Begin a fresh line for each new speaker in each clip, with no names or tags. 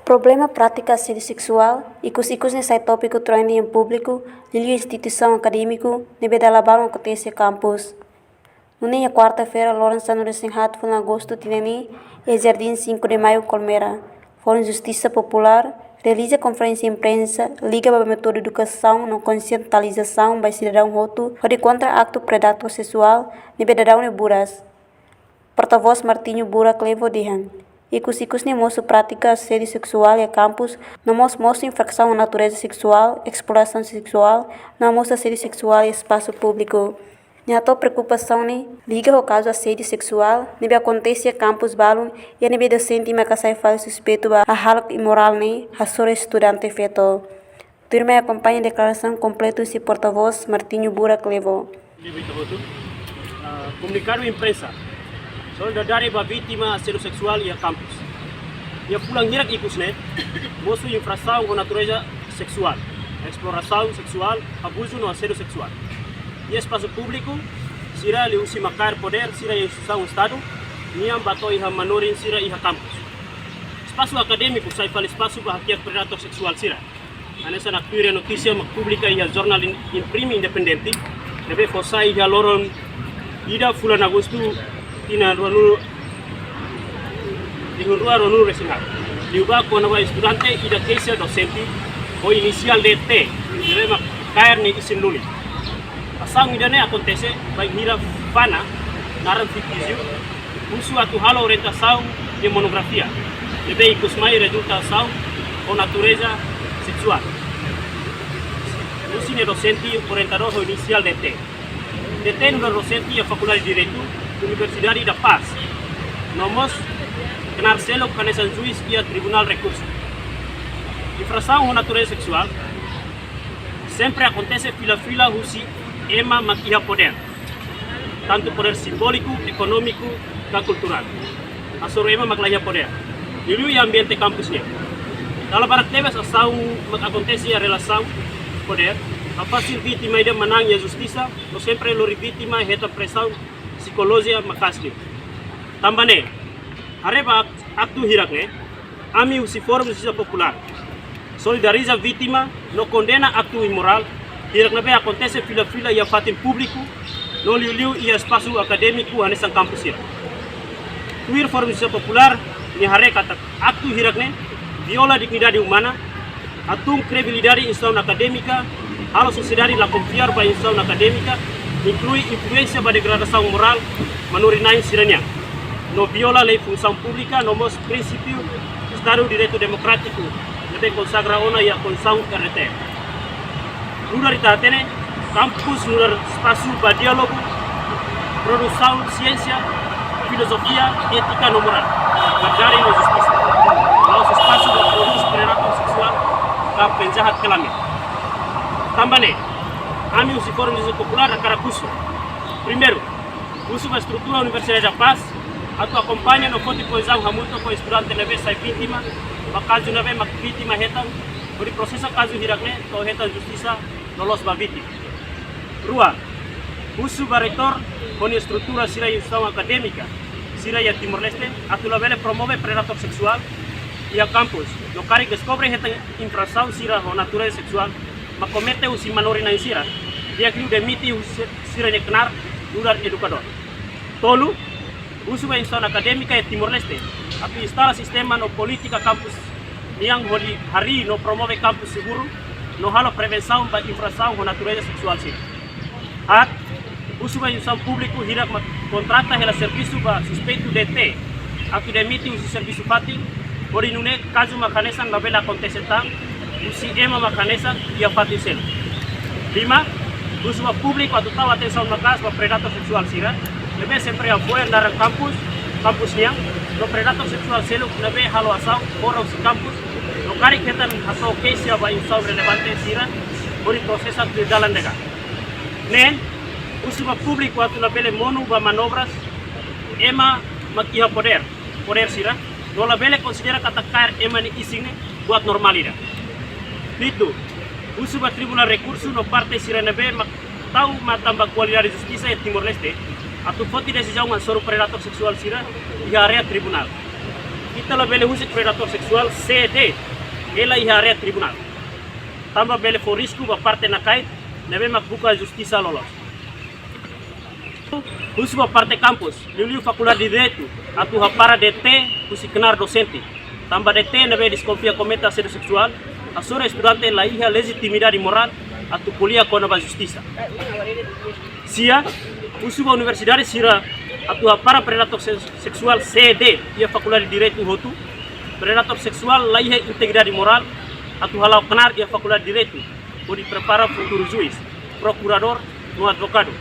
Problema prática assédio sexual, ikus sai tópico trending em público, lili instituição acadêmico, nebe da labama acontece campus. Numa quarta-feira, Lawrence no Resenhat, em agosto, tinha e Jardim 5 de Maio, Colmeira. Fórum Justiça Popular, realiza conferência de imprensa, liga para método de educação, não conscientização, by cidadão roto, de contra acto predator sexual, nebe da daune buras. Porta-voz Martinho Bura Clevo Dihan. Ikus ni moço prática assédio sexual e campus, não mostra infração à natureza sexual, exploração sexual, não mostra assédio sexual em espaço público. Minha preocupação ni liga ao caso assédio sexual, nebe acontece a campus balun e a nebe docente me casai faz suspeito a hal imoral ni a sora estudante feito. Turma acompanha a declaração completa se porta-voz Martinho Bura Clevo.
Comunicar à imprensa. Soalnya dari vítima assédio sexual e a campus. E a pulang hirak ikusne, moço infração com natureza sexual, exploração sexual, abuso no assédio sexual. E espaço público, sira li usi makar poder, sira instituição Estado, niam bato iha manorin sira iha campus. Espaço acadêmico, sai fala espaço bahagia predator sexual sira. Anessa na curia notícia pública iha jornal imprime independente, deve fossai iha loron ida fulan agosto ina ronu resingar. Liuba kona wa estudante ida kesia docenti o inicial DT, deve cair ni isin luli. Asang idane acontece baik hira fana naran fictício usu atu halo orientação de monografia deve ikusmai resultação com natureza sexual usine docente orientador inicial DT no docente e a faculdade de direito Universidade da Paz nomos kenar selo kanesan juiz e a tribunal recurso infração com natureza sexual sempre acontece fila usi ema makia poder, tanto poder simbólico, econômico, dan cultural. Asoro ema maklaya poder. Dulu ambiente kampusnya. Dalam barat tebas asal acontece a relação poder, a fácil vítima ida menang e a justiça, no sempre lori vítima heta pressão psicológica makasli. Tambane, areba aktu hirakne, ami usi forum justiça popular. Solidariza vítima, no condena aktu imoral. Hirak nabe acontece fila e a fatin público, no liu e espaço acadêmico anesan campus hirak. Tuir forum justiça popular, ni hare kata aktu hirakne, viola dignidade humana, atum credibilidade instituição acadêmica, halo sociedade la confiar ba instituição acadêmica, inclui influência ba degradação moral, manurinai siranya. No viola lei função pública, no mos princípio Estado de Direito Democrático, nebe consagra ona e a Constituição RT. Luar itatene, kampus luar espaço para diálogo, produção, ciência, filosofia, ética no moral, verdade no justiça. Laos espaço para produzir predator sexual, para penjahat kelamin. Também, ami usi forum justiça popular akara curso. Primeiro, curso a estrutura Universidade da Paz, atau acompanha no fonte coesão hamuto com estudante neve sai vítima, bakazu neve mak vítima hetan, beri proses kazu hirakne, to hetan justiça lolos ba vítima. Rua, usu baretor con estrutura sira instituição acadêmica, sira ya Timor-Leste, atula vele promove predator sexual e a campus, no cari descobre hetan infração sira o natureza sexual, ma comete usi manorina sira, dia que demiti sira neknar luar educador. Tolu, usu ba instituição acadêmica e Timor-Leste, api instala sistema no política campus yang hari no promove campus seguro, no halo prevenção ba infração com natureza sexual sim. At usu ba instituição público hirak contrata hela serviço ba suspeito DT, api demiti usi serviço fating, por inune caso makanesan na vela acontece tang, usi ema makanesan e a fating selo. 5. Usu ba público atu tahu atenção makas ba predator sexual sira, lebe sempre apoia dar campus niang, no predator sexual selo lebe halo asau ora usi campus. No cari ketan asal case ya ba insau relevante sira bori prosesa de dalan dega. Nen usuba público atu la bele monu ba manobras ema makia poder sira no la bele considera kata kair ema ni isingne buat normalida. Itu usuba tribunal recurso no parte sira nebe tahu matamba kualidade justiça e Timor-Leste atu foti decisão an soru predator sexual sira di area tribunal. kita la bele husik predator seksual CD ela iha area tribunal. Tambah bele for risku ba parte na kait nebe mak buka justisa lolos. Husu ba parte campus, liu faculdade de direito, atu para DT, husi kenar docente. Tambah DT nebe desconfia cometa assédio sexual, asora estudante la iha legitimidade moral, atu kuliah kona ba justisa. Sia, husu ba universidade sira atu para predator seksual CD, ia faculdade de direito hotu, predator seksual la iha integridade moral, atu halau kenar ia faculdade de direito, pode prepara futuro juiz, procurador, no advogado,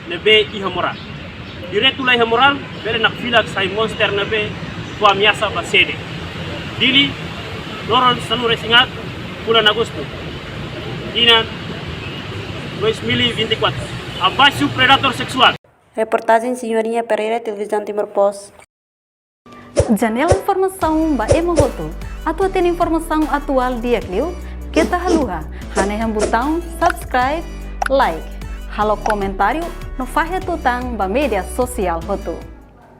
nebe iha moral. Direito la iha moral, bele nak fila sai monster nebe ko ameaça ba CD. Dili, noron sanu resingat, bulan Agustus. Ina 2024. Abaixo predator sexual.
Reportagem Senhorinha Pereira, Televisão Timor Post.
Janela informação ba emohoto. Atu tem informação atual dia kliu. Kita haluha. Hane botão subscribe, like. Halo comentário no fahe tutang ba media sosial hoto.